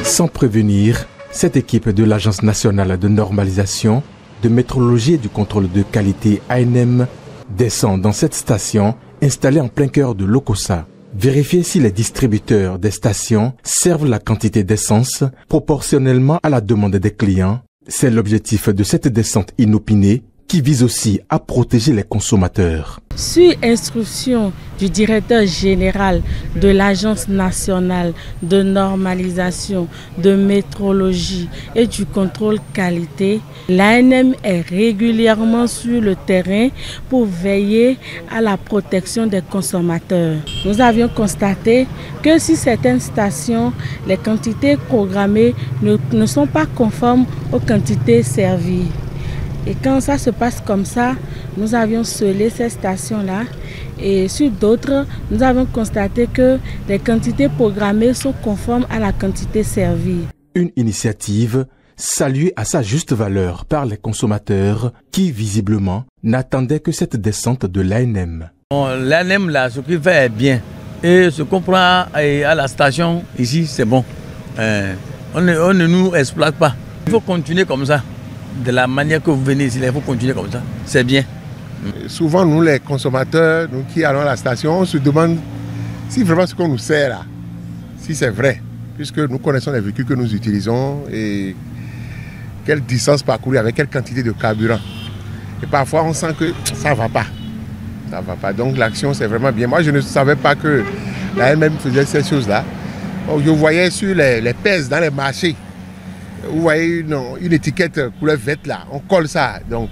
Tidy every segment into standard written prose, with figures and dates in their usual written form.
Sans prévenir, cette équipe de l'Agence nationale de normalisation, de métrologie et du contrôle de qualité ANM descend dans cette station installée en plein cœur de Lokossa. Vérifier si les distributeurs des stations servent la quantité d'essence proportionnellement à la demande des clients. C'est l'objectif de cette descente inopinée qui vise aussi à protéger les consommateurs. Sur instruction du directeur général de l'Agence nationale de normalisation, de métrologie et du contrôle qualité, l'ANM est régulièrement sur le terrain pour veiller à la protection des consommateurs. Nous avions constaté que sur certaines stations, les quantités programmées ne sont pas conformes aux quantités servies. Et quand ça se passe comme ça, nous avions scellé ces stations-là et sur d'autres, nous avons constaté que les quantités programmées sont conformes à la quantité servie. Une initiative saluée à sa juste valeur par les consommateurs qui, visiblement, n'attendaient que cette descente de l'ANM. L'ANM, là, ce qu'il fait est bien. Et ce qu'on prend à la station, ici, c'est bon. On ne nous exploite pas. Il faut continuer comme ça. De la manière que vous venez ici, il faut continuer comme ça. C'est bien. Souvent, nous les consommateurs, nous qui allons à la station, on se demande si vraiment ce qu'on nous sert là, si c'est vrai, puisque nous connaissons les véhicules que nous utilisons et quelle distance parcourue avec quelle quantité de carburant. Et parfois, on sent que ça ne va pas. Ça va pas. Donc l'action, c'est vraiment bien. Moi, je ne savais pas que la ANM faisait ces choses-là. Je voyais sur les pèses dans les marchés. Vous voyez une étiquette couleur verte là, on colle ça. Donc,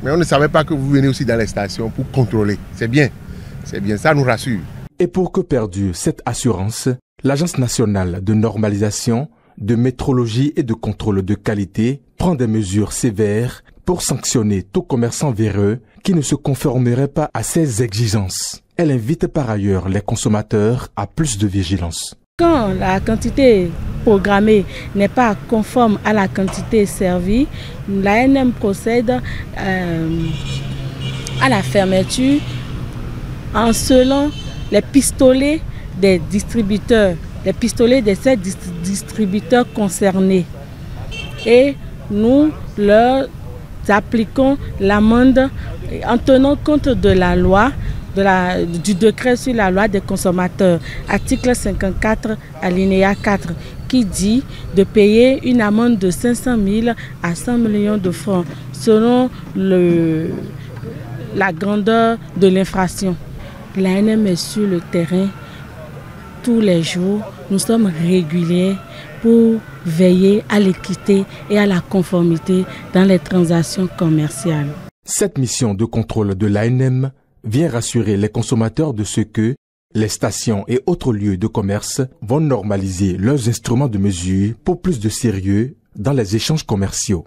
mais on ne savait pas que vous venez aussi dans les stations pour contrôler. C'est bien, ça nous rassure. Et pour que perdure cette assurance, l'Agence nationale de normalisation, de métrologie et de contrôle de qualité prend des mesures sévères pour sanctionner tout commerçant véreux qui ne se conformerait pas à ces exigences. Elle invite par ailleurs les consommateurs à plus de vigilance. Quand la quantité programmée n'est pas conforme à la quantité servie, l'ANM procède à la fermeture en scellant les pistolets des distributeurs, les pistolets de ces distributeurs concernés. Et nous leur appliquons l'amende en tenant compte de la loi, du décret sur la loi des consommateurs, article 54, alinéa 4, qui dit de payer une amende de 500 000 à 100 millions de francs selon la grandeur de l'infraction. L'ANM est sur le terrain tous les jours. Nous sommes réguliers pour veiller à l'équité et à la conformité dans les transactions commerciales. Cette mission de contrôle de l'ANM vient rassurer les consommateurs de ce que les stations et autres lieux de commerce vont normaliser leurs instruments de mesure pour plus de sérieux dans les échanges commerciaux.